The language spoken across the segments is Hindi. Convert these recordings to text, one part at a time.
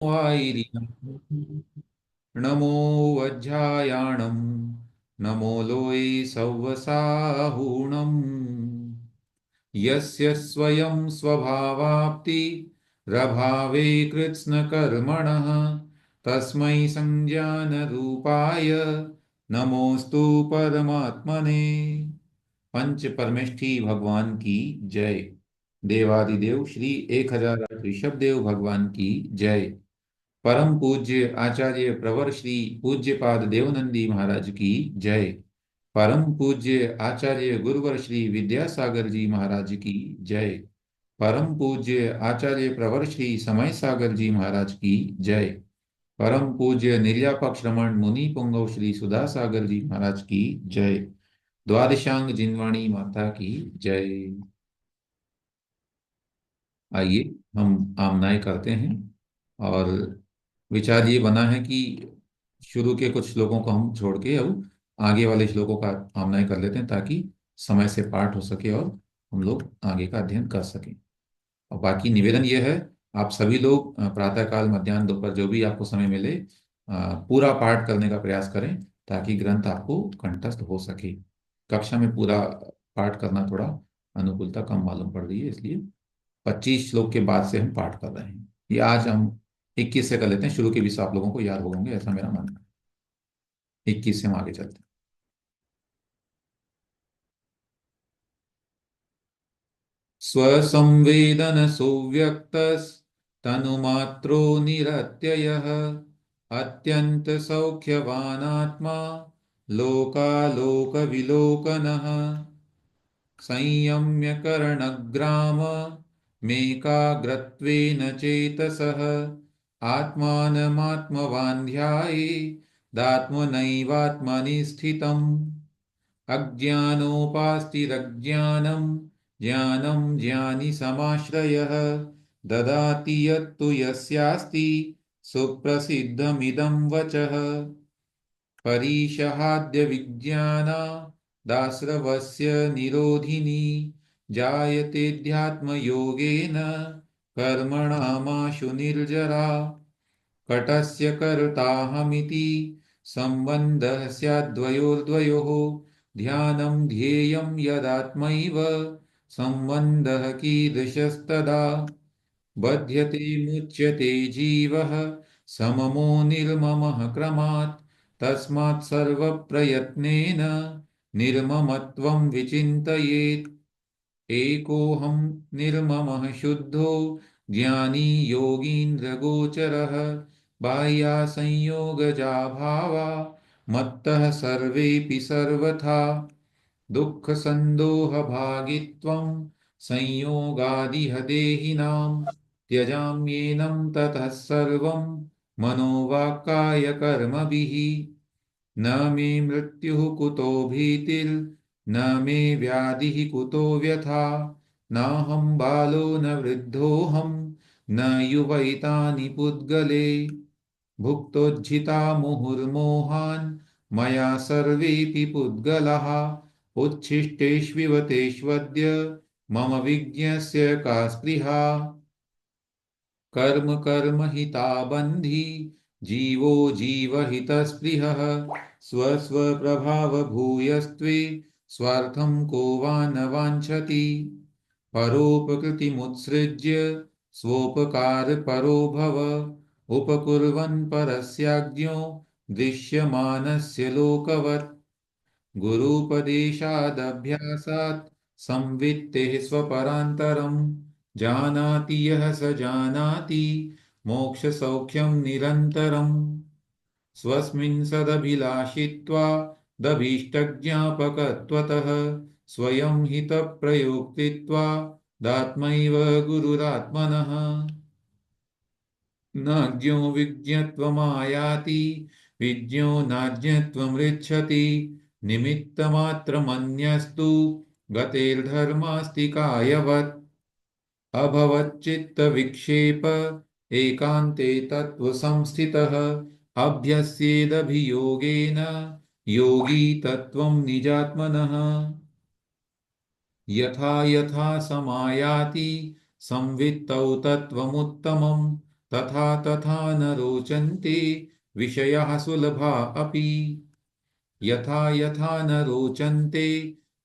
वायरिणम् नमो वज्रायाणम् नमो लोये सव्वसाहुणम् यस्य स्वयं स्वभावाप्ति रभावे कृत्स्नकर्मणः तस्मै संज्ञानरूपाय नमोस्तु परमात्मने। पंच परमेष्ठी भगवान की जय। देवादिदेव श्री 1008 ऋषभ देव भगवान की जय। परम पूज्य आचार्य प्रवर श्री पूज्यपाद देवनंदी महाराज की जय। परम पूज्य आचार्य गुरुवर श्री विद्यासागर जी महाराज की जय। परम पूज्य आचार्य प्रवर श्री समय सागर जी महाराज की जय। परम पूज्य निर्यापक श्रमण मुनि पुंगव श्री सुधा सागर जी महाराज की जय। द्वादशांग जिनवाणी माता की जय। आइए हम आमनाय करते हैं। और विचार ये बना है कि शुरू के कुछ श्लोकों को हम छोड़ के अब आगे वाले श्लोकों का आमनाय कर लेते हैं, ताकि समय से पाठ हो सके और हम लोग आगे का अध्ययन कर सकें। और बाकी निवेदन ये है, आप सभी लोग प्रातःकाल मध्याह्न दोपहर जो भी आपको समय मिले पूरा पाठ करने का प्रयास करें, ताकि ग्रंथ आपको कंठस्थ हो सके। कक्षा में पूरा पाठ करना थोड़ा अनुकूलता कम मालूम पड़ रही है, इसलिए 25 श्लोक के बाद से हम पाठ कर रहे हैं। ये आज हम 21 से कर लेते हैं, शुरू के 20 आप लोगों को याद हो होंगे, ऐसा मेरा मानना है। 21 से हम आगे चलते हैं। स्वसंवेदन सुव्यक्तस्तनुमात्रो निरत्ययः अत्यंत सौख्यवानात्मा लोकालोकविलोकनः संयम्य करणग्राम मेकाग्रत्वेन चेतसः आत्मानमात्मवान् ध्यायेदात्मनैवात्मनि स्थितम् अज्ञानोपास्तिरज्ञानं ज्ञानं ज्ञानिसमाश्रयः ददाति यत्तु यस्यास्ति सुप्रसिद्धमिदं वचः परीशहाद्य विज्ञानादास्रवस्य निरोधिनी जायतेऽध्यात्मयोगेन कर्मणामाशु निर्जरा कटस्य कर्ताहमिति सम्बन्धः स्याद्वयोर्द्वयोः ध्यानं ध्येयं यदात्मैव सम्बन्धः कीदृशस्तदा बध्यते मुच्यते जीवः सममो निर्ममः क्रमात् तस्मात् सर्वप्रयत्नेन निर्ममत्वं विचिन्तयेत् एकोऽहं निर्ममः शुद्धो ज्ञानी योगीन्द्रगोचरः बाह्यासंयोगजा भावा मत्तः सर्वेऽपि सर्वथा दुःखसन्दोहभागित्वं संयोगादिह देहिनां त्यजाम्येनं ततः सर्वं मनोवाक्कायकर्मभिः न मे मृत्युः कुतो भीतिर्न मे व्याधिः कुतो व्यथा नाहं बालो न वृद्धोऽहं न युवैतानि पुद्गले भुक्तोज्झिता मुहुर्मोहान् मया सर्वेऽपि पुद्गलाः उच्छिष्टेष्विव तेष्वद्य मम विज्ञस्य का स्पृहा कर्म कर्म हिता बन्धी जीवो जीवहितस्पृहः स्वस्वप्रभावभूयस्त्वे स्वार्थं को वा न वाञ्छति परोपकृतिमुत्सृज्य स्वोपकारपरो भव उपकुर्वन् परस्याज्ञो दृश्यमानस्य लोकवत् गुरूपदेशादभ्यासात् संवित्तेः स्वपरान्तरम् जानाति यः स जानाति मोक्षसौख्यं निरन्तरम् स्वस्मिन् सदभिलाषित्वा दभीष्टज्ञापकत्वतः स्वयं हितप्रयोक्तित्वा दात्मैव गुरुरात्मनः न ज्ञो विज्ञत्वमायाति विज्ञो नाज्ञत्वमृच्छति निमित्तमात्रमन्यस्तु गतेर्धर्मास्ति कायवत् अभवच्चित्तविक्षेप एकान्ते तत्त्वसंस्थितः अभ्यस्येदभियोगेन योगी तत्त्वं निजात्मनः यथा यथा समायाति संवित्तौ तत्त्वमुत्तमम् तथा तथा न रोचन्ते विषयाः सुलभा अपि। यथा यथा न रोचन्ते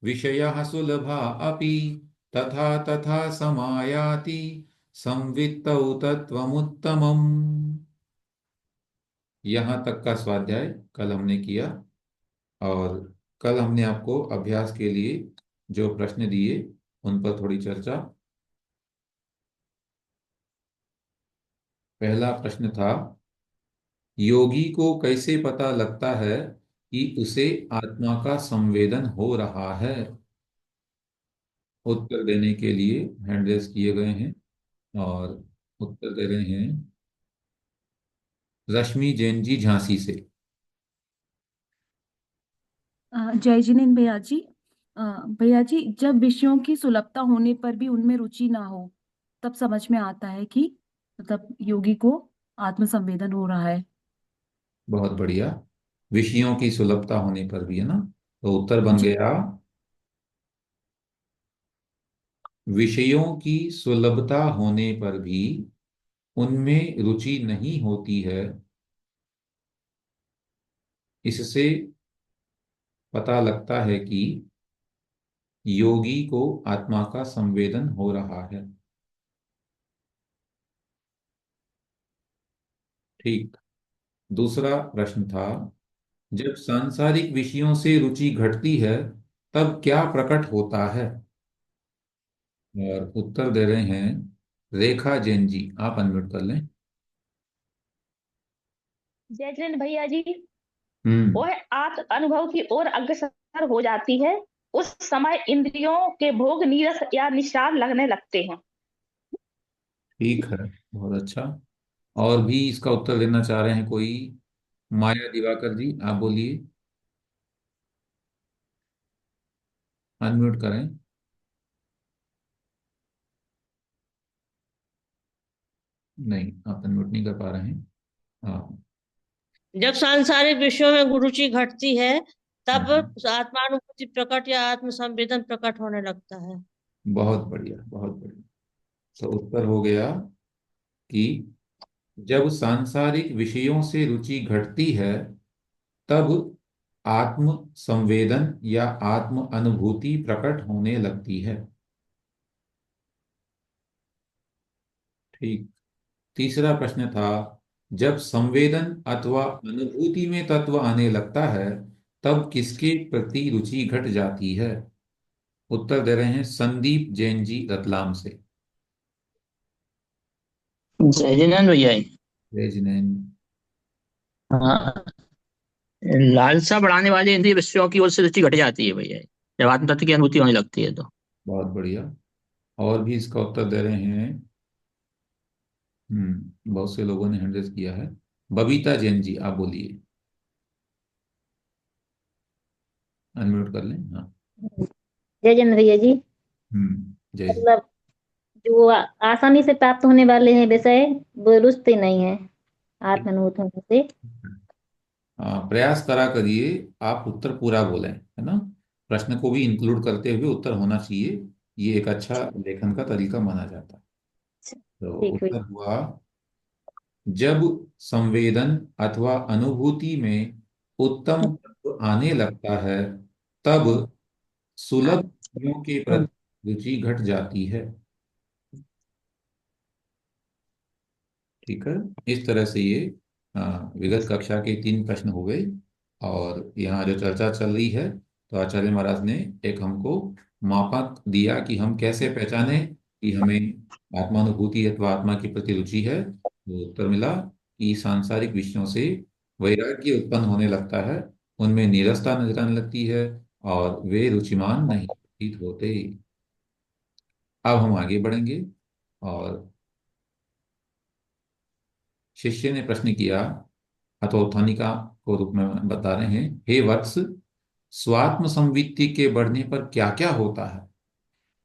विषयाः सुलभा अपि, तथा तथा समायाति संवित्तौ तत्त्वमुत्तमम्। यहाँ तक का स्वाध्याय कल हमने किया। और कल हमने आपको अभ्यास के लिए जो प्रश्न दिए उन पर थोड़ी चर्चा। पहला प्रश्न था, योगी को कैसे पता लगता है कि उसे आत्मा का संवेदन हो रहा है? उत्तर देने के लिए हैंड रेस किए गए हैं। और उत्तर दे रहे हैं रश्मि जैन जी झांसी से। जय जिनेन्द्र भैया जी। भैया जी, जब विषयों की सुलभता होने पर भी उनमें रुचि ना हो, तब समझ में आता है कि मतलब योगी को आत्म संवेदन हो रहा है। बहुत बढ़िया। विषयों की सुलभता होने पर भी, है ना? तो उत्तर बन जी। गया, विषयों की सुलभता होने पर भी उनमें रुचि नहीं होती है, इससे पता लगता है कि योगी को आत्मा का संवेदन हो रहा है। ठीक। दूसरा प्रश्न था, जब सांसारिक विषयों से रुचि घटती है तब क्या प्रकट होता है? और उत्तर दे रहे हैं रेखा जैन जी। आप अनम्यूट कर लें। जय जैन भैया जी। हम्म। वह आत्म अनुभव की ओर अग्रसर हो जाती है। उस समय इंद्रियों के भोग नीरस या निस्सार लगने लगते हैं। ठीक है, बहुत अच्छा। और भी इसका उत्तर देना चाह रहे हैं कोई? माया दिवाकर जी, आप बोलिए। अनम्यूट करें। नहीं, आप अनम्यूट नहीं कर पा रहे हैं। हाँ। जब सांसारिक विषयों में रुचि घटती है, तब हम्म, आत्मानुभूति प्रकट या आत्म संवेदन प्रकट होने लगता है। बहुत बढ़िया, बहुत बढ़िया। तो उत्तर हो गया कि जब सांसारिक विषयों से रुचि घटती है तब आत्म संवेदन या आत्म अनुभूति प्रकट होने लगती है। ठीक। तीसरा प्रश्न था, जब संवेदन अथवा अनुभूति में तत्व आने लगता है तब किसके प्रति रुचि घट जाती है? उत्तर दे रहे हैं संदीप जैन जी रतलाम से। जय जिनेन्द्र भैया। जय जिनेन। हाँ, लालसा बढ़ाने वाले इंद्रिय विषयों की ओर से रुचि घट जाती है भैया, जब आत्म तत्व की अनुभूति होने लगती है तो। बहुत बढ़िया। और भी इसका उत्तर दे रहे हैं। बहुत से लोगों ने हैंड रेज किया है। बबीता जैन जी, आप बोलिए। अनम्यूट कर लें। हाँ। जय जन भैया जी। जय जी। मतलब जो आसानी से प्राप्त होने वाले हैं विषय, वो रुचते नहीं है आत्मानुभूत होने से। प्रयास करा करिए, आप उत्तर पूरा बोलें, है ना? प्रश्न को भी इंक्लूड करते हुए उत्तर होना चाहिए। ये एक अच्छा लेखन का तरीका माना जाता है। तो ठीक हुई। उत्तर हुआ, जब संवेदन अथवा अनुभूति में उत्तम तत्व आने लगता है तब सुलभ चीजों के प्रति रुचि घट जाती है। ठीक है। इस तरह से ये विगत कक्षा के 3 प्रश्न हो गए। और यहाँ जो चर्चा चल रही है, तो आचार्य महाराज ने एक हमको मापक दिया कि हम कैसे पहचाने कि हमें आत्मानुभूति अथवा आत्मा के प्रति रुचि है। तो उत्तर मिला कि सांसारिक विषयों से वैराग्य उत्पन्न होने लगता है, उनमें नीरसता नजर आने लगती है और वे रुचिमान नहीं प्रतीत होते। अब हम आगे बढ़ेंगे। और शिष्य ने प्रश्न किया, अथोत्थानिका को रूप में बता रहे हैं, हे वत्स, स्वात्म संवित्ति के बढ़ने पर क्या क्या होता है,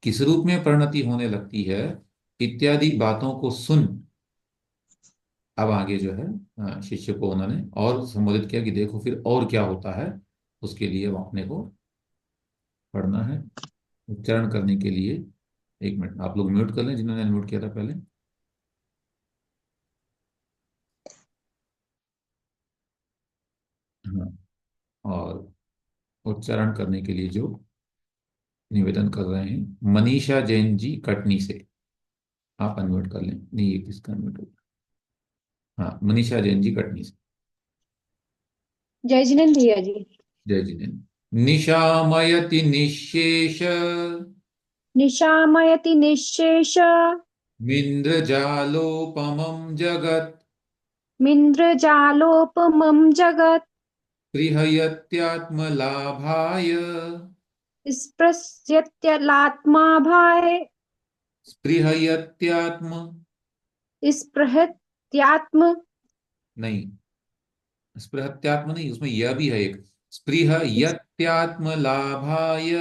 किस रूप में परिणति होने लगती है, इत्यादि बातों को सुन। अब आगे जो है शिष्य को उन्होंने और संबोधित किया कि देखो फिर और क्या होता है। उसके लिए वो अपने को पढ़ना है। उच्चारण करने के लिए 1 मिनट आप लोग म्यूट कर लें, जिन्होंने म्यूट किया था पहले। हाँ, और उच्चारण करने के लिए जो निवेदन कर रहे हैं, मनीषा जैन जी कटनी से। आप अनम्यूट कर लें। नहीं, ये किसका अनम्यूट होगा? हाँ, मनीषा जैन जी कटनी से। जय जिनेन्द्र भैया जी। जय जिनेन्द्र। निशामयति निशेष निशामयति निःशेष मिन्द्रजालोपमं जगत् मिन्द्रजालोपमं जगत् स्पृहयत्यात्मलाभाय स्पृश्यत्यलात्माभाय स्पृहयत्यात्म स्पृहत्यात्म नहीं, स्पृहत्यात्म नहीं, उसमें यह भी है एक। स्पृहयत्यात्मलाभाय।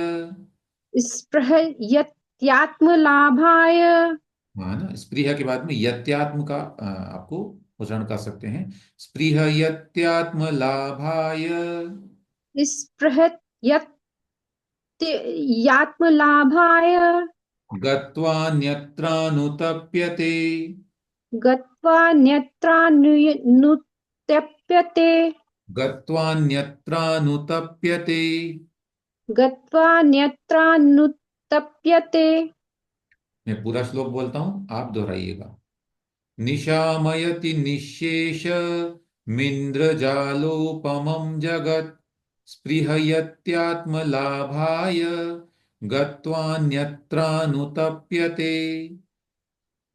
स्पृहयत्यात्मलाभाय। हाँ ना, स्पृह के बाद में यत्यात्म का आपको उच्चारण कर सकते हैं। स्पृहयत्यात्म लाभाय स्पृहयत्यात्मलाभाय गत्वान्यत्रानुतप्यते गत्वान्यत्रानुतप्यते गत्वान्यत्रानुतप्यते। गत्वान्यत्रानुतप्यते। मैं पूरा श्लोक बोलता हूं, आप दोहराइएगा। निशामयति निःशेष मिन्द्रजालोपमं जगत् स्पृहयत्यात्मलाभाय गत्वान्यत्रानुतप्यते।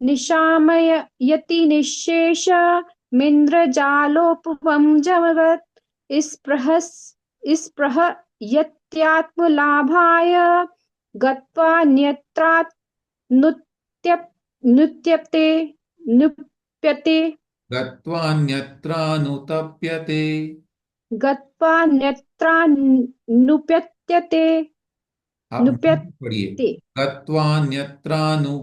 निशामयति निःशेष मिन्द्रजालोपमं जगत् स्पृहयत्यात्मलाभाय गत्वान्यत्रात् नुत्यप्ते नुप्यते गत्वान्यत्रानुतप्यते। गत्वान्यत्रानुप्यते आप पढ़िए। नुप्यते गत्वान्यत्रानु। नु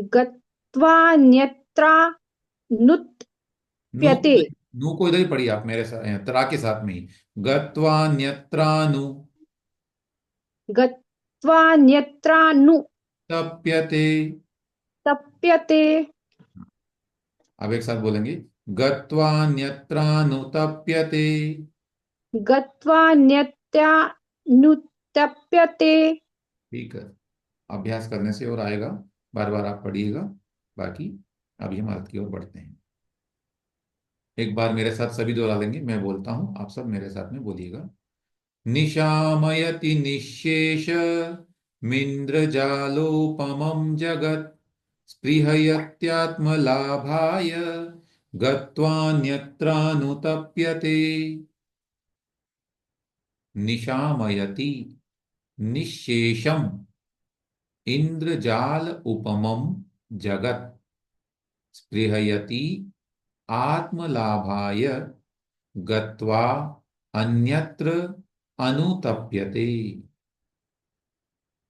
गत्वान्यत्रानुप्यते नु को इधर ही पढ़िए आप मेरे साथ, त्रा के साथ में ही। गत्वान्यत्रानु गत्वान्यत्रानुतप्यते तप्यते। अब एक साथ बोलेंगे। गत्वान्यत्रानुतप्यते। गत्वान्यत्रानुतप्यते। ठीक है, अभ्यास करने से और आएगा। बार बार आप पढ़िएगा। बाकी अभी हम अर्थ की ओर बढ़ते हैं। एक बार मेरे साथ सभी दोहरा लेंगे, मैं बोलता हूं, आप सब मेरे साथ में बोलिएगा। निशामयति निःशेष मिन्द्रजालोपमं जगत् स्पृहयत्यात्मलाभाय गत्वान्यत्रानुतप्यते। निशामयति निःशेषम् इंद्रजाल उपमं जगत् स्पृहयति आत्मलाभाय गत्वा अन्यत्र अनुतप्यते।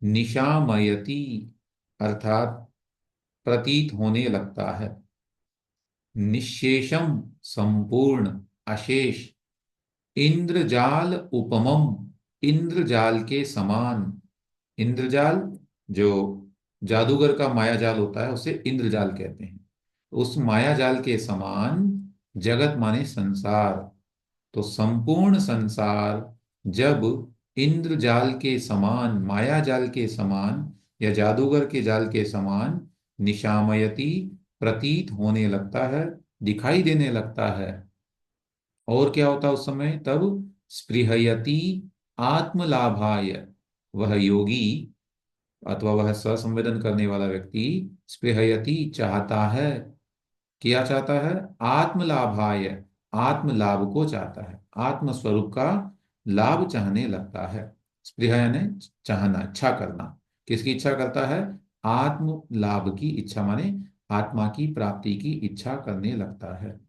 निशामयति अर्थात प्रतीत होने लगता है। निःशेषम संपूर्ण अशेष। इंद्रजाल उपमम इंद्रजाल के समान। इंद्रजाल जो जादूगर का माया जाल होता है उसे इंद्रजाल कहते हैं। उस माया जाल के समान जगत माने संसार। तो संपूर्ण संसार जब इंद्रजाल के समान, माया जाल के समान या जादूगर के जाल के समान निशामयति प्रतीत होने लगता है, दिखाई देने लगता है, और क्या होता है उस समय? तब स्पृहयति आत्मलाभाय, वह योगी अथवा वह ससंवेदन करने वाला व्यक्ति स्पृहयति चाहता है। क्या चाहता है? आत्मलाभाय, आत्म लाभ को चाहता है, आत्म स्वरूप का लाभ चाहने लगता है। स्पृह यानी चाहना, इच्छा करना। किसकी इच्छा करता है? आत्म लाभ की इच्छा, माने आत्मा की प्राप्ति की इच्छा करने लगता है।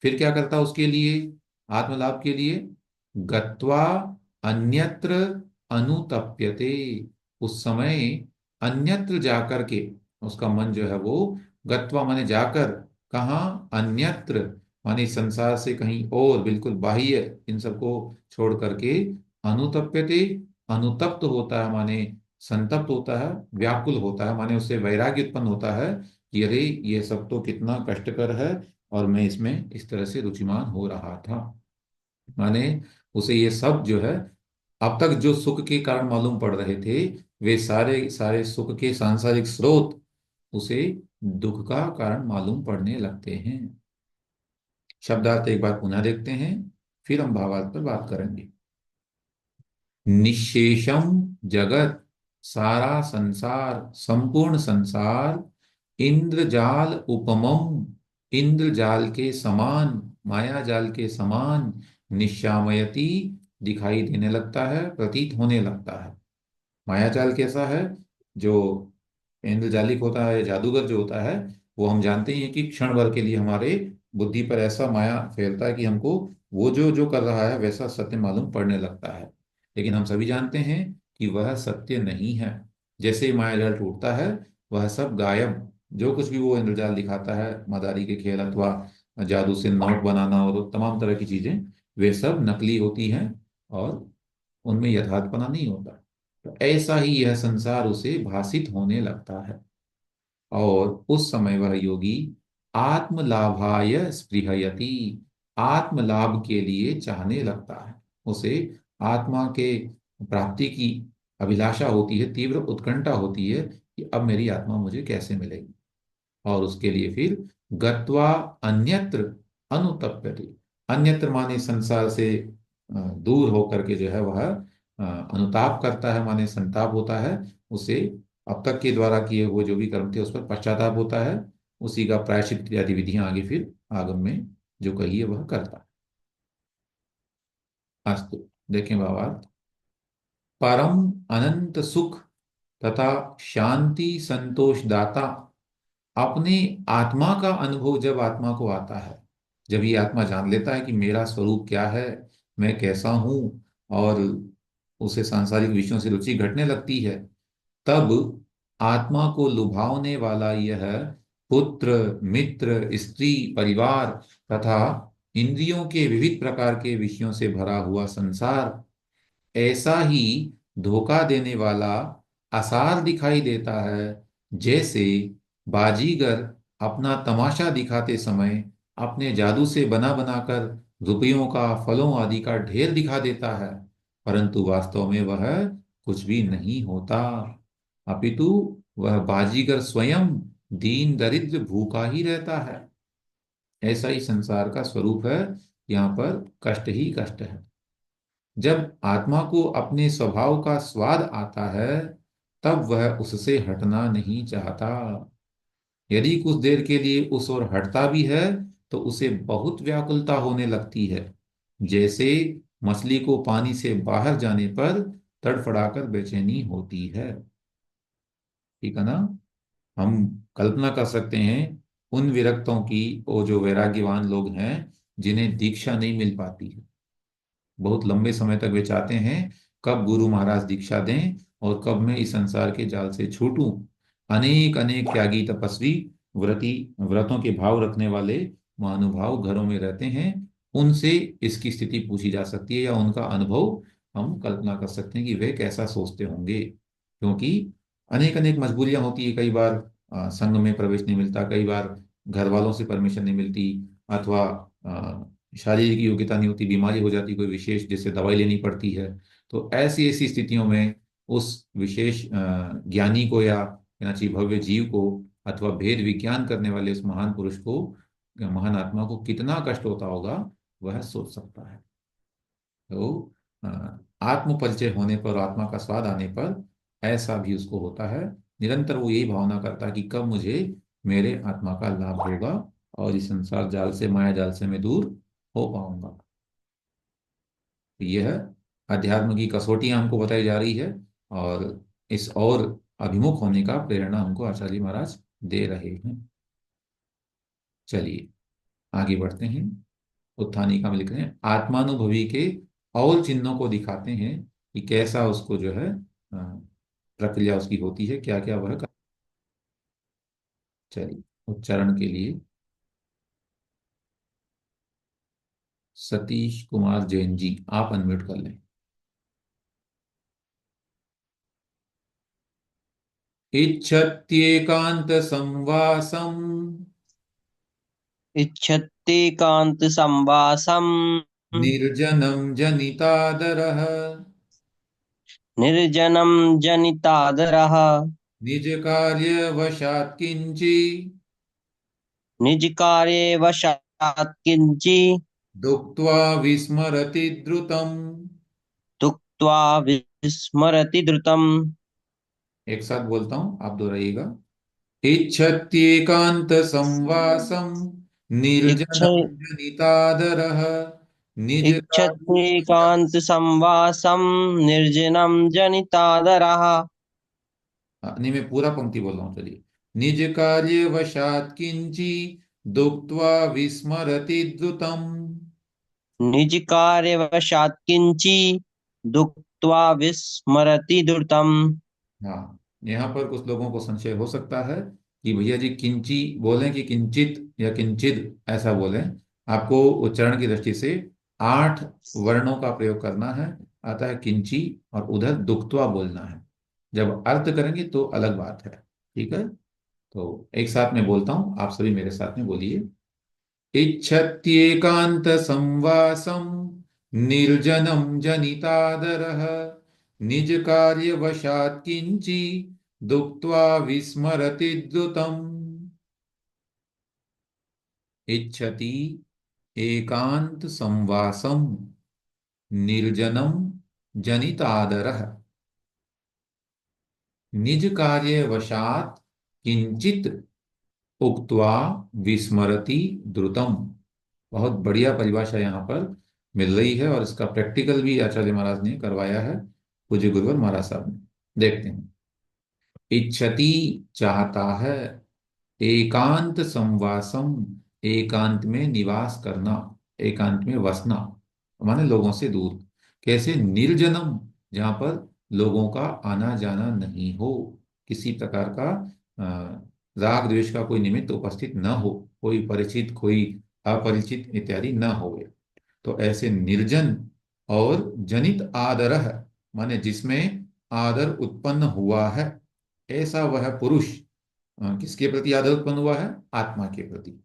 फिर क्या करता है उसके लिए, आत्मलाभ के लिए? गत्वा अन्यत्र अनुतप्यते, उस समय अन्यत्र जाकर के उसका मन जो है वो, गत्वा माने जाकर, कहाँ? अन्यत्र माने संसार से कहीं और, बिल्कुल बाह्य इन सबको छोड़ करके, अनुतप्यते अनुतप्त होता है, माने संतप्त होता है, व्याकुल होता है, माने उससे वैराग्य उत्पन्न होता है कि अरे ये सब तो कितना कष्टकर है और मैं इसमें इस तरह से रुचिमान हो रहा था। माने उसे ये सब जो है, अब तक जो सुख के कारण मालूम पड़ रहे थे, वे सारे सारे सुख के सांसारिक स्रोत उसे दुख का कारण मालूम पड़ने लगते हैं। शब्दार्थ एक बार पुनः देखते हैं, फिर हम भावार्थ पर बात करेंगे। निशेषम जगत, सारा संसार, संपूर्ण संसार, इंद्रजाल उपमम, इंद्रजाल के समान, माया जाल के समान, निश्यामयति, दिखाई देने लगता है, प्रतीत होने लगता है। माया जाल कैसा है? जो इंद्रजालिक होता है, जादूगर जो होता है, वो हम जानते ही हैं कि क्षण भर के लिए हमारे बुद्धि पर ऐसा माया फैलता है कि हमको वो जो जो कर रहा है वैसा सत्य मालूम पड़ने लगता है। लेकिन हम सभी जानते हैं कि वह सत्य नहीं है। जैसे ही माया जाल टूटता है, वह सब गायब। जो कुछ भी वो इंद्रजाल दिखाता है, मदारी के खेल अथवा जादू से नोट बनाना और तमाम तरह की चीजें, वे सब नकली होती हैं और उनमें यथार्थपना नहीं होता। तो ऐसा ही यह संसार उसे भासित होने लगता है, और उस समय वह योगी आत्मलाभाय स्पृहयति, आत्मलाभ के लिए चाहने लगता है। उसे आत्मा के प्राप्ति की अभिलाषा होती है, तीव्र उत्कंठा होती है कि अब मेरी आत्मा मुझे कैसे मिलेगी। और उसके लिए फिर गत्वा अन्यत्र अनुतप्यते, अन्यत्र माने संसार से दूर होकर के जो है वह अनुताप करता है, माने संताप होता है। उसे अब तक के द्वारा किए हुए जो भी कर्म थे उस पर पश्चाताप होता है। उसी का प्रायश्चित इत्यादि विधियां आगे फिर आगम में जो कही है वह करता है। अस्तु, देखें भावार्थ। परम अनंत सुख तथा शांति संतोष दाता, अपने आत्मा का अनुभव जब आत्मा को आता है, जब ये आत्मा जान लेता है कि मेरा स्वरूप क्या है, मैं कैसा हूं, और उसे सांसारिक विषयों से रुचि घटने लगती है, तब आत्मा को लुभावने वाला यह पुत्र मित्र स्त्री परिवार तथा इंद्रियों के विविध प्रकार के विषयों से भरा हुआ संसार ऐसा ही धोखा देने वाला आसार दिखाई देता है, जैसे बाजीगर अपना तमाशा दिखाते समय अपने जादू से बना बनाकर रुपयों का, फलों आदि का ढेर दिखा देता है, परंतु वास्तव में वह कुछ भी नहीं होता, अपितु वह बाजीगर स्वयं दीन दरिद्र भूखा ही रहता है। ऐसा ही संसार का स्वरूप है, यहाँ पर कष्ट ही कष्ट है। जब आत्मा को अपने स्वभाव का स्वाद आता है, तब वह उससे हटना नहीं चाहता। यदि कुछ देर के लिए उस ओर हटता भी है तो उसे बहुत व्याकुलता होने लगती है, जैसे मछली को पानी से बाहर जाने पर तड़फड़ाकर बेचैनी होती है। ठीक है ना? हम कल्पना कर सकते हैं उन विरक्तों की, वो जो वैराग्यवान लोग हैं जिन्हें दीक्षा नहीं मिल पाती है, बहुत लंबे समय तक वे चाहते हैं कब गुरु महाराज दीक्षा दें और कब मैं इस संसार के जाल से छूटूं। अनेक अनेक त्यागी तपस्वी व्रती, व्रतों के भाव रखने वाले महानुभाव घरों में रहते हैं। उनसे इसकी स्थिति पूछी जा सकती है, या उनका अनुभव हम कल्पना कर सकते हैं कि वे कैसा सोचते होंगे। क्योंकि अनेक अनेक मजबूरियां होती है, कई बार संघ में प्रवेश नहीं मिलता, कई बार घर वालों से परमिशन नहीं मिलती, अथवा शारीरिक योग्यता नहीं होती, बीमारी हो जाती कोई विशेष जिससे दवाई लेनी पड़ती है। तो ऐसी ऐसी स्थितियों में उस विशेष ज्ञानी को, या कहना चाहिए भव्य जीव को, अथवा भेद विज्ञान करने वाले उस महान पुरुष को, महान आत्मा को कितना कष्ट होता होगा वह सोच सकता है। तो आत्म परिचय होने पर, आत्मा का स्वाद आने पर ऐसा भी उसको होता है। निरंतर वो यही भावना करता है कि कब मुझे मेरे आत्मा का लाभ होगा और इस संसार जाल से, माया जाल से मैं दूर हो पाऊंगा। यह अध्यात्म की कसौटियां हमको बताई जा रही है, और इस और अभिमुख होने का प्रेरणा हमको आचार्य महाराज दे रहे हैं। चलिए आगे बढ़ते हैं। उत्थानिका में लिख रहे हैं, आत्मानुभवी के और चिन्हों को दिखाते हैं कि कैसा उसको जो है प्रक्रिया उसकी होती है, क्या क्या वह कर। चलिए उच्चारण के लिए सतीश कुमार जैन जी, आप अनम्यूट कर लें। इच्छत्येकांत संवासम, इच्छत्येकान्तसंवासम् निर्जनं जनितादरः निर्जनं जनितादरः निजकार्यवशात् किञ्चि निजकार्ये वशात् किञ्चि दुक्त्वा विस्मरति द्रुतम्। तुक्त्वा विस्मरति द्रुतम्। एक साथ बोलता हूं, आप दोहराइएगा। इच्छत्येकांत संवासम इच्छ निर्जनं जनितादरः निज इच्छत्येकान्त संवासं निर्जनं जनितादरः। नहीं, मैं पूरा पंक्ति बोल रहा हूँ, चलिए। निज कार्य वशात किंची दुक्त्वा विस्मरति द्रुतम्। निज कार्य वशात् किंचि दुक्त्वा विस्मरति द्रुतम्। हाँ, यहाँ पर कुछ लोगों को संशय हो सकता है कि भैया जी किंची बोलें कि किंचित या किंचिद ऐसा बोलें। आपको उच्चारण की दृष्टि से 8 वर्णों का प्रयोग करना है। आता है किंची और उधर दुक्त्वा बोलना है। जब अर्थ करेंगे तो अलग बात है, ठीक है। तो एक साथ में बोलता हूं, आप सभी मेरे साथ में बोलिए। इच्छत्येकांत संवासम निर्जनं जनितादरः निज कार्य वशात् किंची दुक्त्वा विस्मरति द्रुतम्। इच्छति एकांत संवासम निर्जनं जनितादरः निज कार्य वशात् किंचित उक्त्वा विस्मरति द्रुतम। बहुत बढ़िया परिभाषा यहाँ पर मिल रही है और इसका प्रैक्टिकल भी आचार्य महाराज ने करवाया है, पूज्य गुरुवर महाराज साहब ने। देखते हैं। इच्छति चाहता है, एकांत संवासम एकांत में निवास करना, एकांत में वसना, माने लोगों से दूर। कैसे? निर्जनम, जहां पर लोगों का आना जाना नहीं हो, किसी प्रकार का राग द्वेष का कोई निमित्त उपस्थित न हो, कोई परिचित कोई अपरिचित इत्यादि न हो। तो ऐसे निर्जन और जनित आदरह, माने जिसमें आदर उत्पन्न हुआ है, ऐसा वह पुरुष। किसके प्रति आदर उत्पन्न हुआ है? आत्मा के प्रति।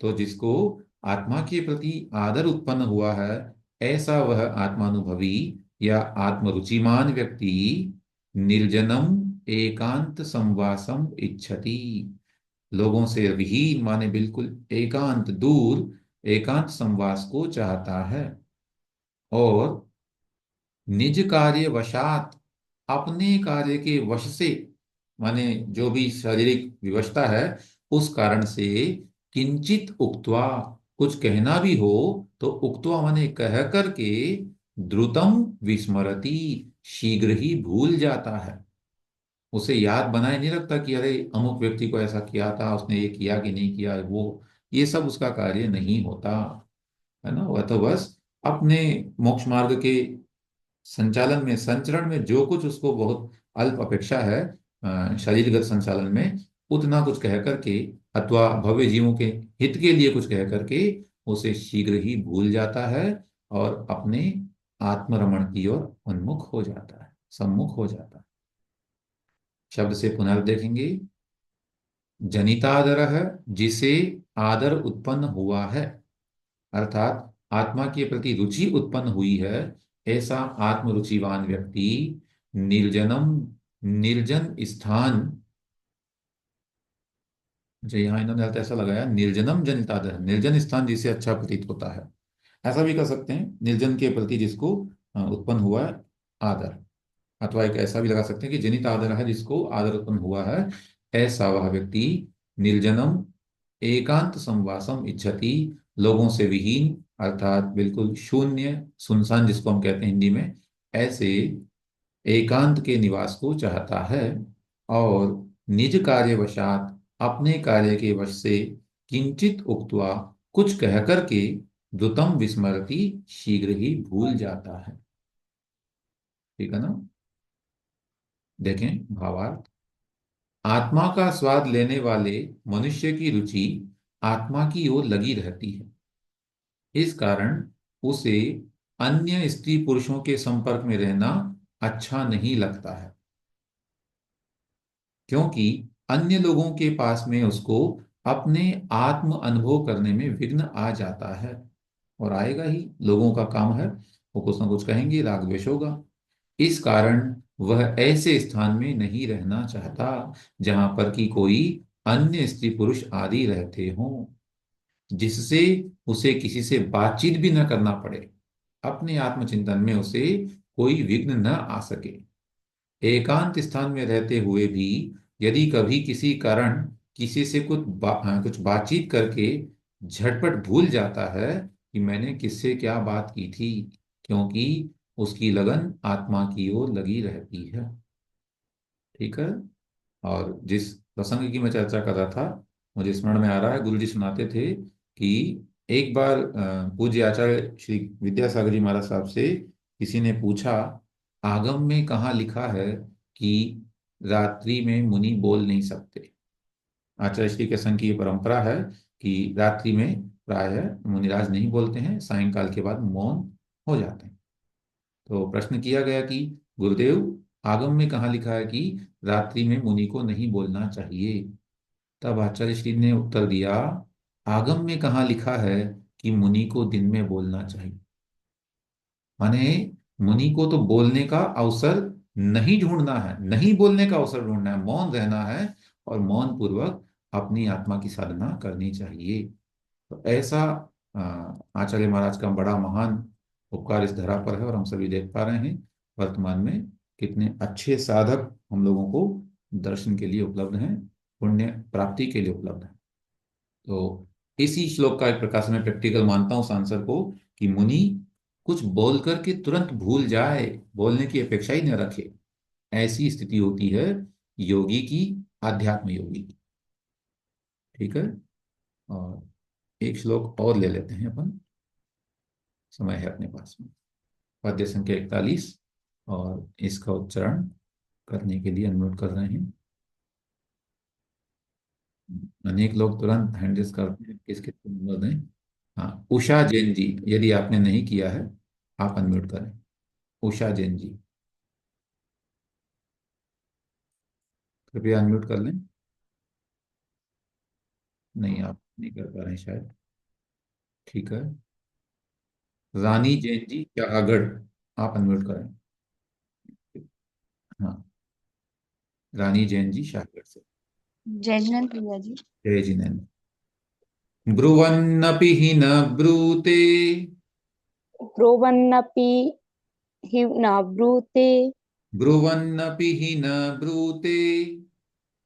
तो जिसको आत्मा के प्रति आदर उत्पन्न हुआ है, ऐसा वह आत्मानुभवी या आत्मरुचिमान व्यक्ति निर्जनम एकांत संवासम इच्छति, लोगों से विहीन माने बिल्कुल एकांत दूर एकांत संवास को चाहता है। और निज कार्य वशात, अपने कार्य के वश से, माने जो भी शारीरिक विवशता है उस कारण से, किंचित उक्त्वा, कुछ कहना भी हो तो उक्त्वा माने कह करके, द्रुतम विस्मरति, शीघ्र ही भूल जाता है। उसे याद बनाए नहीं रखता कि अरे अमुक व्यक्ति को ऐसा किया था, उसने ये किया कि नहीं किया, वो ये सब उसका कार्य नहीं होता है ना। वह तो बस अपने मोक्ष मार्ग के संचालन में, संचरण में जो कुछ उसको बहुत अल्प अपेक्षा है शरीरगत संचालन में, उतना कुछ कह करके अथवा भव्य जीवों के हित के लिए कुछ कह करके उसे शीघ्र ही भूल जाता है और अपने आत्मरमण की ओर उन्मुख हो जाता है, सम्मुख हो जाता है। शब्द से पुनर् देखेंगे। जनितादर है, जिसे आदर उत्पन्न हुआ है, अर्थात आत्मा के प्रति रुचि उत्पन्न हुई है, ऐसा आत्मरुचिवान व्यक्ति निर्जनम, निर्जन स्थान, जो यहाँ इन्होंने अर्थ ऐसा लगाया, निर्जनम जनितादर, निर्जन स्थान जिसे अच्छा प्रतीत होता है, ऐसा भी कर सकते हैं, निर्जन के प्रति जिसको उत्पन्न हुआ है आदर। अथवा एक ऐसा भी लगा सकते हैं कि जनित आदर है, जिसको आदर उत्पन्न हुआ है, ऐसा वह व्यक्ति निर्जनम एकांत संवासम इच्छति, लोगों से विहीन अर्थात बिल्कुल शून्य, सुनसान जिसको हम कहते हैं हिंदी में, ऐसे एकांत के निवास को चाहता है। और निज कार्यवशात, अपने कार्य के वश से, किंचित उक्त्वा, कुछ कह करके, द्रुतम विस्मरति, शीघ्र ही भूल जाता है। ठीक है ना। देखें भावार्थ। आत्मा का स्वाद लेने वाले मनुष्य की रुचि आत्मा की ओर लगी रहती है। इस कारण उसे अन्य स्त्री पुरुषों के संपर्क में रहना अच्छा नहीं लगता है, क्योंकि अन्य लोगों के पास में उसको अपने आत्म अनुभव करने में विघ्न आ जाता है। और आएगा ही, लोगों का काम है, वो कुछ ना कुछ कहेंगे, राग द्वेष होगा। इस कारण वह ऐसे स्थान में नहीं रहना चाहता जहां पर कि कोई अन्य स्त्री पुरुष आदि रहते हों, जिससे उसे किसी से बातचीत भी न करना पड़े, अपने आत्मचिंतन में उसे कोई विघ्न न आ सके। एकांत स्थान में रहते हुए भी यदि कभी किसी कारण किसी से कुछ बातचीत करके झटपट भूल जाता है कि मैंने किससे क्या बात की थी, क्योंकि उसकी लगन आत्मा की ओर लगी रहती है। ठीक है। और जिस प्रसंग की मैं चर्चा कर रहा था, मुझे स्मरण में आ रहा है, गुरु जी सुनाते थे कि एक बार पूज्य आचार्य श्री विद्यासागर जी महाराज साहब से किसी ने पूछा, आगम में कहाँ लिखा है कि रात्रि में मुनि बोल नहीं सकते। आचार्य श्री के संघ की ये परंपरा है कि रात्रि में प्रायः मुनिराज नहीं बोलते हैं, सायंकाल के बाद मौन हो जाते हैं। तो प्रश्न किया गया कि गुरुदेव, आगम में कहाँ लिखा है कि रात्रि में मुनि को नहीं बोलना चाहिए। तब आचार्य श्री ने उत्तर दिया, आगम में कहाँ लिखा है कि मुनि को दिन में बोलना चाहिए। माने मुनि को तो बोलने का अवसर नहीं ढूंढना है, नहीं बोलने का अवसर ढूंढना है, मौन रहना है और मौन पूर्वक अपनी आत्मा की साधना करनी चाहिए। तो ऐसा आचार्य महाराज का बड़ा महान उपकार इस धरा पर है, और हम सभी देख पा रहे हैं वर्तमान में कितने अच्छे साधक हम लोगों को दर्शन के लिए उपलब्ध हैं, पुण्य प्राप्ति के लिए उपलब्ध हैं। तो इसी श्लोक का एक प्रकार से मैं प्रैक्टिकल मानता हूं आंसर को, कि मुनि कुछ बोल करके तुरंत भूल जाए, बोलने की अपेक्षा ही न रखे, ऐसी स्थिति होती है योगी की, आध्यात्म योगी की। ठीक है। और एक श्लोक और ले लेते हैं अपन, समय है अपने पास में। पद्य संख्या 41, और इसका उच्चारण करने के लिए अनुरोध कर रहे हैं। अनेक लोग तुरंत हैंड रेज करते हैं, किसके नंबर दें। हाँ, उषा जैन जी, यदि आपने नहीं किया है आप अनम्यूट करें। उषा जैन जी, कृपया अनम्यूट कर लें। नहीं, आप नहीं कर पा रहे हैं शायद। ठीक है। रानी जैन जी क्या अगड़, आप अनम्यूट करें। हाँ, रानी जैन जी शाहगढ़ से। जय जिनेन्द्र भैया जी। जय जिनेन्द्र। ब्रुवन्नपि हि न ब्रूते, ब्रुवन्नपि हि न ब्रूते, ब्रुवन्नपि हि न ब्रूते,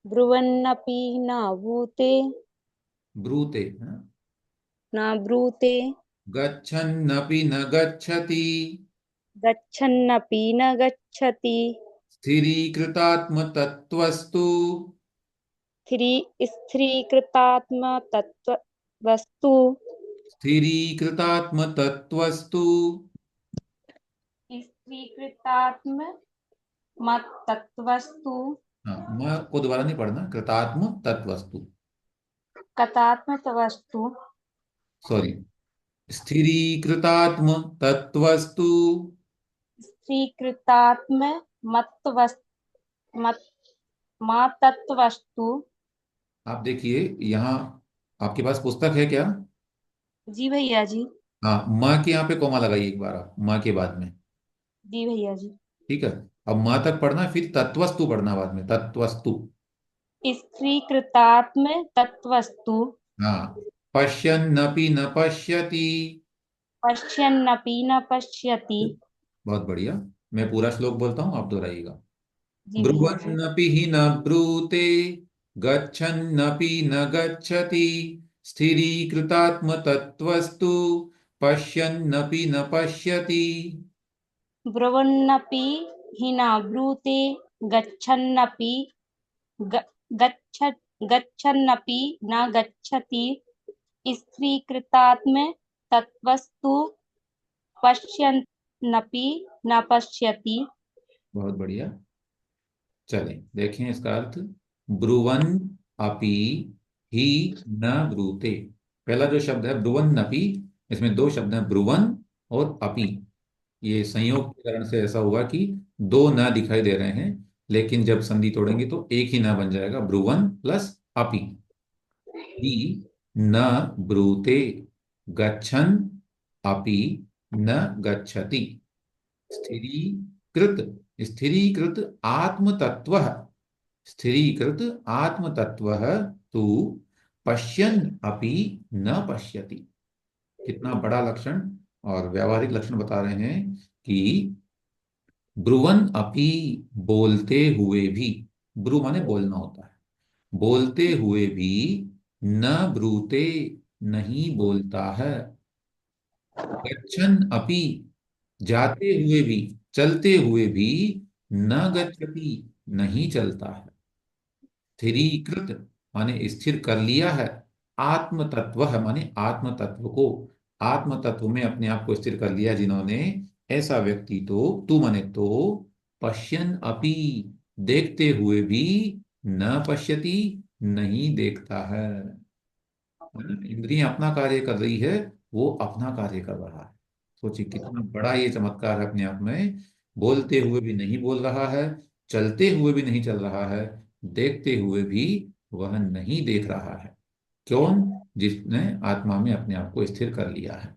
ब्रुवन्नपि न ब्रूते, ब्रूते हाँ? न ब्रूते, गच्छन्नपि न गच्छति, गच्छन्नपि न गच्छति, स्थिरीकृतात्मतत्त्वस्तु, स्थिरीकृतात्म तत्वस्तु, स्थिरीकृतात्मतत्त्वस्तु। स्थिरीकृतात्म तत्वस्तु, हाँ, मैं को दोबारा नहीं पढ़ना, कृतात्म तत्वस्तु, कतात्म तत्वस्तु, सॉरी, स्थिरीकृतात्म तत्वस्तु। स्थिरीकृतात्म तत्वस्तु। आप देखिए यहाँ, आपके पास पुस्तक है क्या? जी भैया जी। हाँ, माँ के यहाँ पे कोमा लगाइए एक बार, आप माँ के बाद में। जी भैया जी। ठीक है। अब माँ तक पढ़ना, फिर तत्वस्तु पढ़ना बाद में, तत्वस्तु। स्त्रीकृतात्म तत्वस्तु, हाँ, पश्यन्नपि न पश्यति। पश्यन्नपि न पश्यति। बहुत बढ़िया। मैं पूरा श्लोक बोलता हूँ, आप दोहराइएगा। जी भैया जी। ब्रुवन्नपि हि न ब्रूते, गच्छन्नपि न गच्छति, स्थिरीकृतात्म तत्वस्तु, पश्यन्नपि न पश्यति। ब्रुवन्नपि हि न ब्रूते, गच्छन्नपि ग- गच्छ गच्छन्नपि न गच्छति, स्त्रीकृतात्म तत्वस्तु, पश्यन्नपि न पश्यति। बहुत बढ़िया। चलें देखें इसका अर्थ। ब्रुवन अपि ही न ब्रूते, पहला जो शब्द है ब्रुवन अपि, इसमें दो शब्द हैं, ब्रुवन और अपि। ये संयोग के कारण से ऐसा हुआ कि दो न दिखाई दे रहे हैं, लेकिन जब संधि तोड़ेंगे तो एक ही न बन जाएगा, ब्रुवन प्लस अपि। ही न ब्रूते, गच्छन अपि न गच्छति। स्थिरीकृत स्थिरीकृत आत्मतत्व स्थिरीकृत आत्मतत्व तु पश्यन् अपि न पश्यति। कितना बड़ा लक्षण और व्यावहारिक लक्षण बता रहे हैं कि ब्रुवन अपि, बोलते हुए भी, ब्रु माने बोलना होता है, बोलते हुए भी, न ब्रूते, नहीं बोलता है, गच्छन अपि, जाते हुए भी, चलते हुए भी, न गच्छति, नहीं चलता है, स्थिरीकृत माने स्थिर कर लिया है, आत्म तत्व माने आत्म तत्व को, आत्म तत्व में अपने आप को स्थिर कर लिया जिन्होंने, ऐसा व्यक्ति तो, तू माने तो, पश्यन अपि, देखते हुए भी, न पश्यति, नहीं देखता है। इंद्रियां अपना कार्य कर रही है, वो अपना कार्य कर रहा है। सोचिए कितना बड़ा ये चमत्कार है अपने आप में। बोलते हुए भी नहीं बोल रहा है, चलते हुए भी नहीं चल रहा है, देखते हुए भी वह नहीं देख रहा है। कौन? जिसने आत्मा में अपने आप को स्थिर कर लिया है।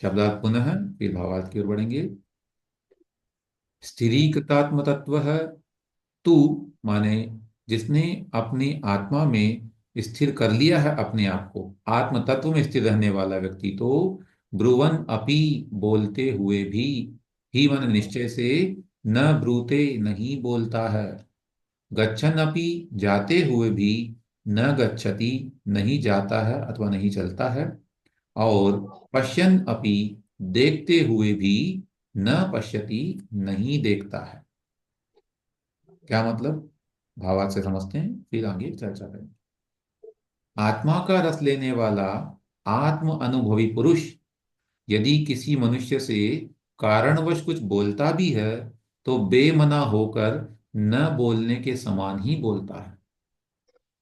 शब्दार्थ पुनः, फिर भावार्थ की ओर बढ़ेंगे। स्थिरीकृतात्म तत्व है तू, माने जिसने अपनी आत्मा में स्थिर कर लिया है अपने आप को, आत्म तत्व में स्थिर रहने वाला व्यक्ति तो, ब्रुवन अपि, बोलते हुए भी, ही माने निश्चय से, न ब्रूते, नहीं बोलता है, गच्छन अपि, जाते हुए भी, न गच्छति, नहीं जाता है अथवा नहीं चलता है, और पश्यन अपि, देखते हुए भी, न पश्यति, नहीं देखता है। क्या मतलब? भावार्थ से समझते हैं, फिर आगे चर्चा करेंगे। आत्मा का रस लेने वाला आत्म अनुभवी पुरुष यदि किसी मनुष्य से कारणवश कुछ बोलता भी है तो बेमना होकर न बोलने के समान ही बोलता है।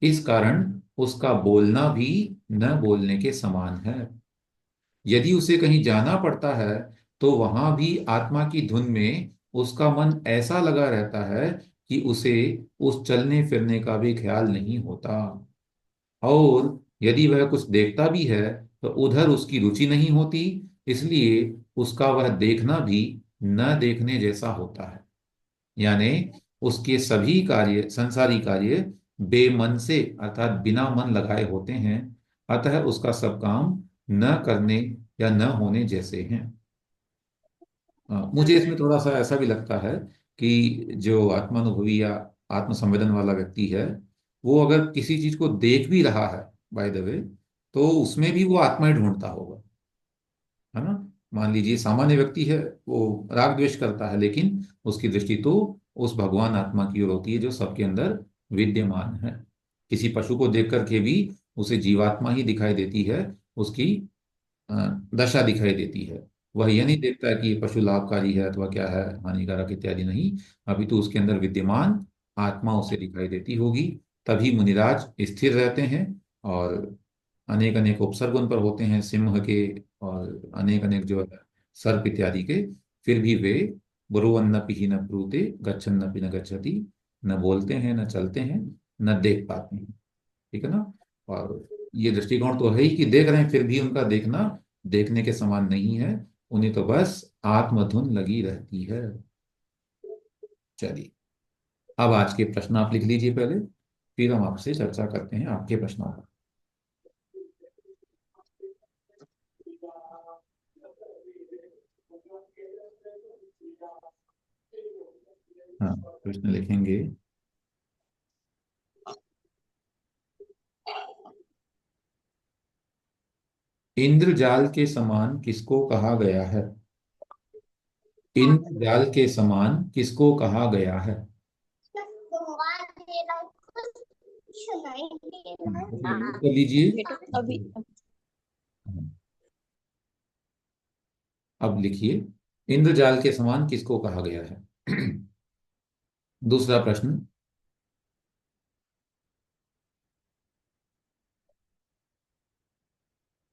इस कारण उसका बोलना भी न बोलने के समान है। यदि उसे कहीं जाना पड़ता है तो वहां भी आत्मा की धुन में उसका मन ऐसा लगा रहता है कि उसे उस चलने फिरने का भी ख्याल नहीं होता। और यदि वह कुछ देखता भी है तो उधर उसकी रुचि नहीं होती, इसलिए उसका वह देखना भी न देखने जैसा होता है। यानी उसके सभी कार्य, संसारी कार्य बेमन से अर्थात बिना मन लगाए होते हैं, अतः उसका सब काम न करने या न होने जैसे हैं। मुझे इसमें थोड़ा सा ऐसा भी लगता है कि जो आत्मानुभवी या आत्म संवेदन वाला व्यक्ति है, वो अगर किसी चीज को देख भी रहा है बाय द वे, तो उसमें भी वो आत्मा ही ढूंढता होगा, है ना। मान लीजिए सामान्य व्यक्ति है, वो राग द्वेष करता है, लेकिन उसकी दृष्टि तो उस भगवान आत्मा की ओर होती है जो सबके अंदर विद्यमान है। किसी पशु को देख करके भी उसे जीवात्मा ही दिखाई देती है, उसकी अ, दशा दिखाई देती है। वह यह नहीं देखता है कि ये पशु लाभकारी है अथवा क्या है, हानिकारक इत्यादि नहीं। अभी तो उसके अंदर विद्यमान आत्मा उसे दिखाई देती होगी, तभी मुनिराज स्थिर रहते हैं। और अनेक अनेक उपसर्ग उन पर होते हैं, सिंह के और अनेक अनेक जो है सर्प इत्यादि के, फिर भी वे ब्रुवन्नपि न ब्रूते, गच्छन्नपि न गच्छति, न बोलते हैं, न चलते हैं, न देख पाते हैं। ठीक है ना। और ये दृष्टिकोण तो है ही कि देख रहे हैं, फिर भी उनका देखना देखने के समान नहीं है, उन्हें तो बस आत्मधुन लगी रहती है। चलिए, अब आज के प्रश्न आप लिख लीजिए पहले, फिर हम आपसे चर्चा करते हैं आपके प्रश्नों पर। हाँ, प्रश्न लिखेंगे। इंद्रजाल के समान किसको कहा गया है? इंद्रजाल के समान किसको कहा गया है? नोट कर लीजिए। अब लिखिए, इंद्रजाल के समान किसको कहा गया है? दूसरा प्रश्न,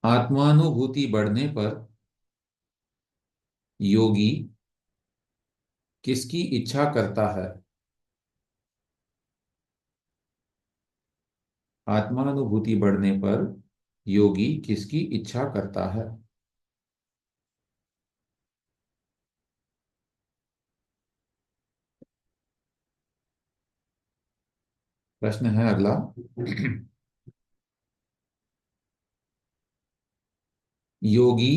आत्मानुभूति बढ़ने पर योगी किसकी इच्छा करता है? आत्मानुभूति बढ़ने पर योगी किसकी इच्छा करता है? प्रश्न है अगला। योगी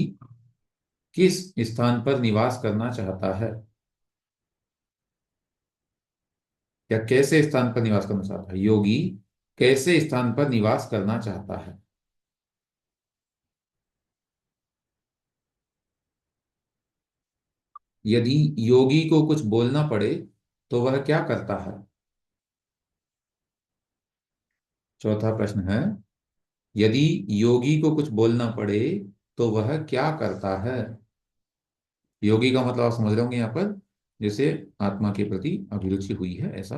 किस स्थान पर निवास करना चाहता है, या कैसे स्थान पर निवास करना चाहता है? योगी कैसे स्थान पर निवास करना चाहता है? यदि योगी को कुछ बोलना पड़े तो वह क्या करता है? चौथा प्रश्न है, यदि योगी को कुछ बोलना पड़े तो वह क्या करता है? योगी का मतलब आप समझ रहे होंगे यहाँ पर, जैसे आत्मा के प्रति अभिरुचि हुई है, ऐसा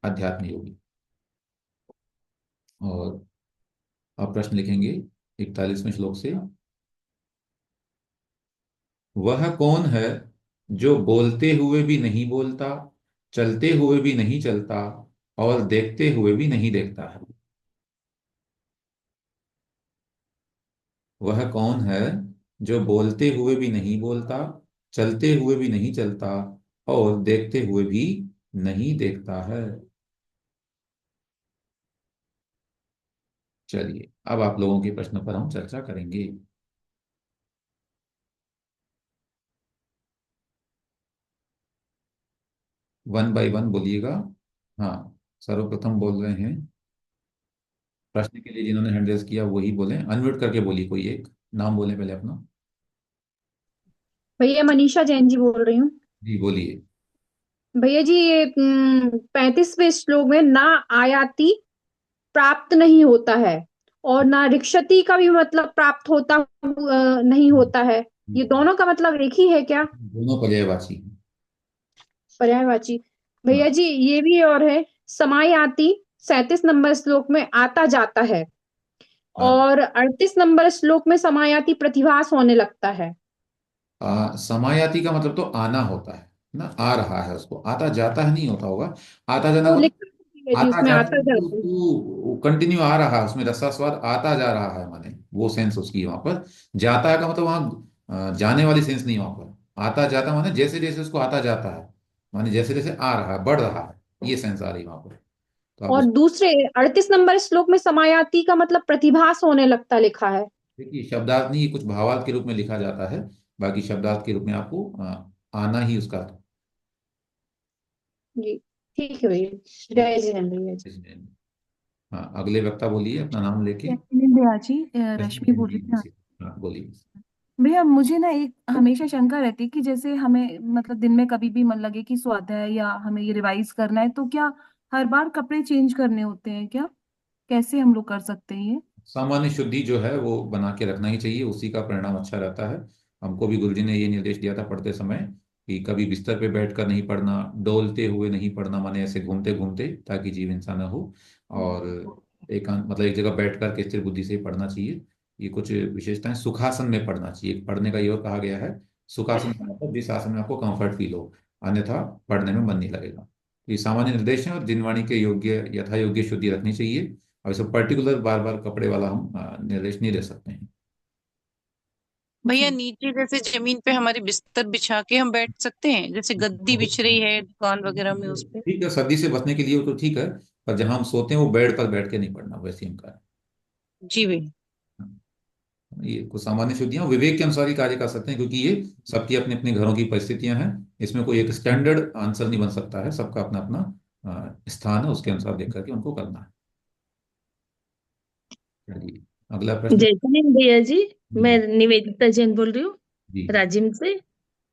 अध्यात्म योगी। और आप प्रश्न लिखेंगे 41वें श्लोक से। वह कौन है जो बोलते हुए भी नहीं बोलता, चलते हुए भी नहीं चलता और देखते हुए भी नहीं देखता है? वह कौन है जो बोलते हुए भी नहीं बोलता, चलते हुए भी नहीं चलता और देखते हुए भी नहीं देखता है? चलिए, अब आप लोगों के प्रश्नों पर हम चर्चा करेंगे। वन बाय वन बोलिएगा। हाँ, सर्वप्रथम बोल रहे हैं प्रश्न के लिए जिन्होंने हैंड रेज किया वही बोले, अनम्यूट करके बोलिए, कोई एक नाम बोले पहले अपना। भैया मनीषा जैन जी बोल रही हूँ। जी बोलिए। भैया जी ये 35वें श्लोक में ना आयाति प्राप्त नहीं होता है और ना रिक्षति का भी मतलब प्राप्त होता नहीं होता है, ये दोनों का मतलब एक ही है क्या? दोनों पर्यायवाची हैं। पर्यायवाची। हाँ, भैया जी ये भी और है, समायाति 37 नंबर श्लोक में आता जाता है और 38 नंबर श्लोक में समायाति प्रतिभास होने लगता है। समायाति का मतलब तो आना होता है ना, आ रहा है, उसको आता जाता है नहीं होता होगा। आता जाना वो मतलब लिखा है जी, आता उसमें जाता आता है, जाता है। उसको कंटिन्यू आ रहा है, उसमें रसा स्वाद आता जा रहा है, माने वो सेंस उसकी वहां पर। जाता है का मतलब वहां जाने वाली सेंस नहीं, वहां पर आता जाता माने जैसे जैसे उसको आता जाता है, माने जैसे जैसे आ रहा है, बढ़ रहा है, ये सेंस आ रही है वहां पर। तो आप और दूसरे 38 नंबर श्लोक में समायाति का मतलब प्रतिभास होने लगता लिखा है। देखिए, शब्दार्थ नहीं, ये कुछ भावार्थ के रूप में लिखा जाता है, बाकी शब्दार्थ के रूप में आपको आना ही उसका जी ठीक है भैया, जय जय भैया जी। हाँ, अगले वक्ता बोलिए अपना नाम लेके। भैया जी रश्मि रश्मि जैन बोल जी रही हूँ। से। हाँ बोलिए। भैया मुझे ना एक हमेशा शंका रहती है कि जैसे हमें मतलब दिन में कभी भी मन लगे कि स्वाध्याय है या हमें ये रिवाइज करना है, तो क्या हर बार कपड़े चेंज करने होते हैं क्या? कैसे हम लोग कर सकते हैं ये? सामान्य शुद्धि जो है वो बना के रखना ही चाहिए, उसी का परिणाम अच्छा रहता है। हमको भी गुरुजी ने ये निर्देश दिया था पढ़ते समय कि कभी बिस्तर पे बैठकर नहीं पढ़ना, डोलते हुए नहीं पढ़ना, माने ऐसे घूमते घूमते, ताकि जीव इंसान न हो। और एकांत मतलब एक जगह बैठ कर के स्थिर बुद्धि से ही पढ़ना चाहिए। ये कुछ विशेषताएं, सुखासन में पढ़ना चाहिए, पढ़ने का योग कहा गया है। सुखासन का मतलब जिस आसन में आपको कंफर्ट फील हो, अन्यथा पढ़ने में मन नहीं लगेगा। ये सामान्य निर्देश है और जिनवाणी के योग्य यथा योग्य शुद्धि रखनी चाहिए। अब इसमें पर्टिकुलर बार बार कपड़े वाला हम निर्देश नहीं दे सकते हैं। भैया ठीक। नीचे जैसे जमीन पे हमारे बिस्तर बिछा के हम बैठ सकते हैं, जैसे गद्दी बिछ रही है दुकान वगैरह में उस पे। ठीक है, सर्दी से बचने के लिए वो तो ठीक है, पर जहां हम सोते हैं वो बेड पर बैठ के नहीं पड़ना, वैसे ही हम करें। जी भैया। ये कुछ सामान्य शुद्धियां विवेक के अनुसार ही कार्य कर सकते हैं, क्योंकि ये सबकी अपने अपने घरों की परिस्थितियां हैं। इसमें कोई एक स्टैंडर्ड आंसर नहीं बन सकता है, सबका अपना अपना स्थान है, उसके अनुसार देख करके उनको करना है। चलिए, अगला प्रश्न। जय जैन भैया जी, मैं जी। निवेदिता जैन बोल रही हूँ जी। राजिम से।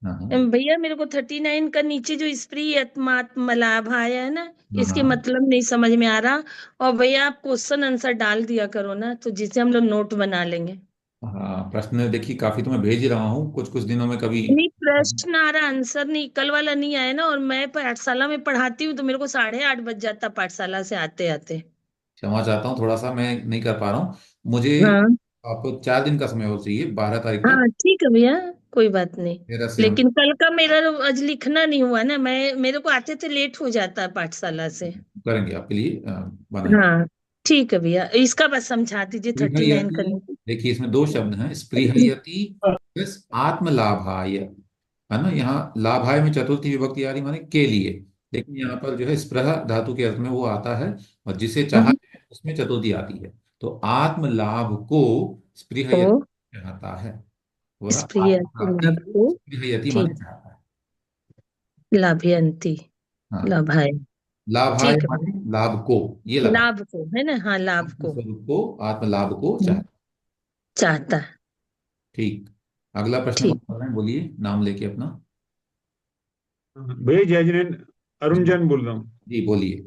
हाँ हाँ। भैया मेरे को 39 का नीचे जो स्त्री आत्मात्म लाभ आया है ना, हाँ इसके हाँ। मतलब नहीं समझ में आ रहा। और भैया आप क्वेश्चन आंसर डाल दिया करो ना, तो जिससे हम लोग नोट बना लेंगे। हाँ, प्रश्न देखिए काफी तो मैं भेज ही रहा हूँ, कुछ कुछ दिनों में कभी। नहीं, प्रश्न आ रहा, आंसर नहीं। कल वाला नहीं आया ना, और मैं पाठशाला में पढ़ाती हूँ तो मेरे को 8:30 बज जाता पाठशाला से आते आते। क्षमा चाहता हूँ, थोड़ा सा मैं नहीं कर पा रहा हूँ। मुझे हाँ आपको 4 दिन का समय और चाहिए, 12 तारीख तक। हाँ ठीक है भैया, कोई बात नहीं। 13 से हम लेकिन कल का मेरा आज लिखना नहीं हुआ ना, मैं मेरे को आते थे लेट हो जाता है पाठशाला से। करेंगे आपके लिए, बनाएंगे। हाँ ठीक है भैया, इसका बस समझा दीजिए लिखा ही है 39 कि करने की। देखिए इसमें दो शब्द हैं, स्पृहयति प्लस आत्मलाभाय, है ना। यहाँ लाभाय में चतुर्थी विभक्ति आ रही, माने के लिए, लेकिन यहाँ पर जो है स्पृह धातु के अर्थ में वो आता है, और जिसे चाहा है उसमें चतुर्थी आती है। तो आत्म लाभ को स्पृहयति तो चाहता है, वह स्प्रिय आत्म प्राप्ति लाभ को, स्पृहयति माने ठीक, चाहता है। लाभयंती, हाँ, लाभाय, लाभाय ठीक है, माने लाभ को, ये लगा, लाभ को है ना, हाँ, लाभ आत्म को स्वरूप को, आत्म लाभ को हम्म, चाहता। चाहता है, ठीक, अगला प्रश्न कौन ठीक। कर रहे हैं, बोलिए नाम लेके अपना। भैया जय जिनेन्द्र, अरुण जी जैन बोल रहा हूँ। जी बोलिए।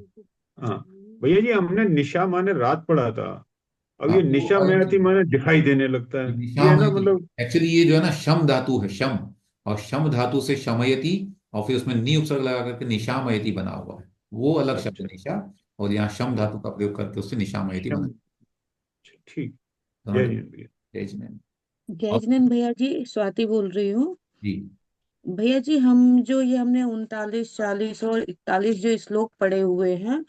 हाँ भैया जी, हमने निशा माने रात पढ़ा था, अब हाँ ये वो निशा अलग मयाति चीज है। माने दिखाई देने लगता है, ये है ना निशामयति, मतलब। एक्चुअली ये जो है ना शम धातु है, शम, और शम धातु से शमयति, और फिर उसमें नी उपसर्ग लगा करके निशामयति बना हुआ है, वो अलग शब्द अच्छा, है निशा। और यहाँ शम धातु का प्रयोग करके उससे निशामयति बना। शम, ठीक, दोनों जय ठीक। जिनेन्द्र भैया। जय जिनेन्द्र। और जयजनन भैया जी, स्वाति बोल रही हूँ। जी भैया जी, हम जो ये हमने 39, 40 और 41 जो श्लोक पढ़े हुए हैं,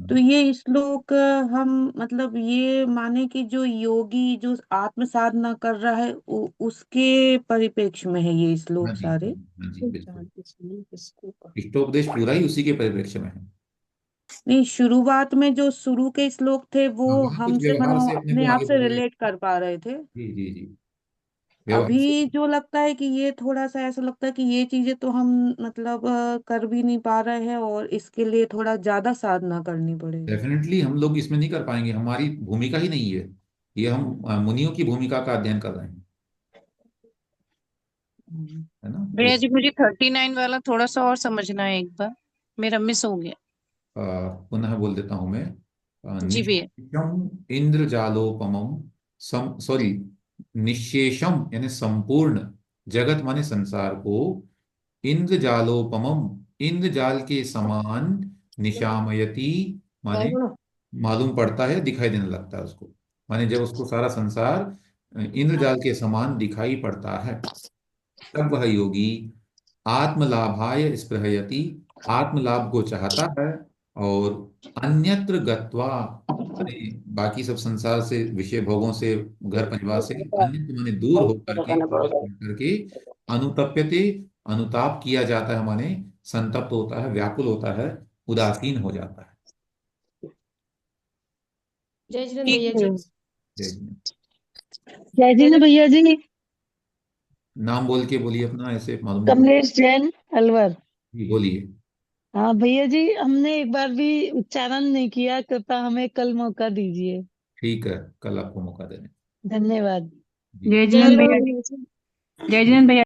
तो ये श्लोक हम मतलब ये माने कि जो योगी जो आत्म साधना कर रहा है उसके परिप्रेक्ष्य में है ये हाँ श्लोक जी, सारे। हाँ जी बिल्कुल, इष्टोपदेश पूरा ही उसी के परिप्रेक्ष्य में है। नहीं, शुरुआत में जो शुरू के श्लोक थे वो हाँ, वह कुछ हमसे व्यवहार मतलब से अपने अपने को आप आगे से बढ़ाया। रिलेट कर पा रहे थे। जी जी जी, व्यवहार से। अभी जो लगता है कि ये थोड़ा सा ऐसा लगता है कि ये चीजें तो हम मतलब कर भी नहीं पा रहे हैं और इसके लिए थोड़ा ज्यादा साधना करनी पड़ेगी। डेफिनेटली हम लोग इसमें नहीं कर पाएंगे, हमारी भूमिका ही नहीं है, ये हम मुनियों की भूमिका का अध्ययन कर रहे हैं, हम्म। है ना। भैया जी मुझे 39 वाला थोड़ा सा और समझना है, एक बार मेरा मिस हो गया। पुनः बोल देता हूं मैं। जी भैया। निश्शेषम इंद्रजालोपमम, सॉरी, निश्शेषम यानी संपूर्ण, जगत माने संसार को, इंद्रजालोपमम इंद्रजाल के समान, निशामयति माने मालूम पड़ता है, दिखाई देने लगता है उसको, माने जब उसको सारा संसार इंद्रजाल के समान दिखाई पड़ता है, तब वह योगी आत्मलाभाय स्पृहयति, आत्मलाभ को चाहता है, और अन्यत्र गत्वा, माने बाकी सब संसार से, विषय भोगों से, घर परिवार से अन्यत्र माने दूर होकर के, करके अनुतप्यते, अनुताप किया जाता है, माने संतप्त होता है, व्याकुल होता है, उदासीन हो जाता है। जय जिनेन्द्र ठीक भैया है। जी। जय जी। जय जिनेन्द्र भैया जी, नाम बोल के बोलिए अपना, ऐसे मालूम नहीं पड़ता। कमलेश जैन अलवर। जी बोलिए। हाँ भैया जी, हमने एक बार भी उच्चारण नहीं किया, कृपया हमें कल मौका दीजिए। ठीक है, कल आपको मौका देने। धन्यवाद। जी जय जिनेन्द्र भैया जी। जय जिनेन्द्र भैया।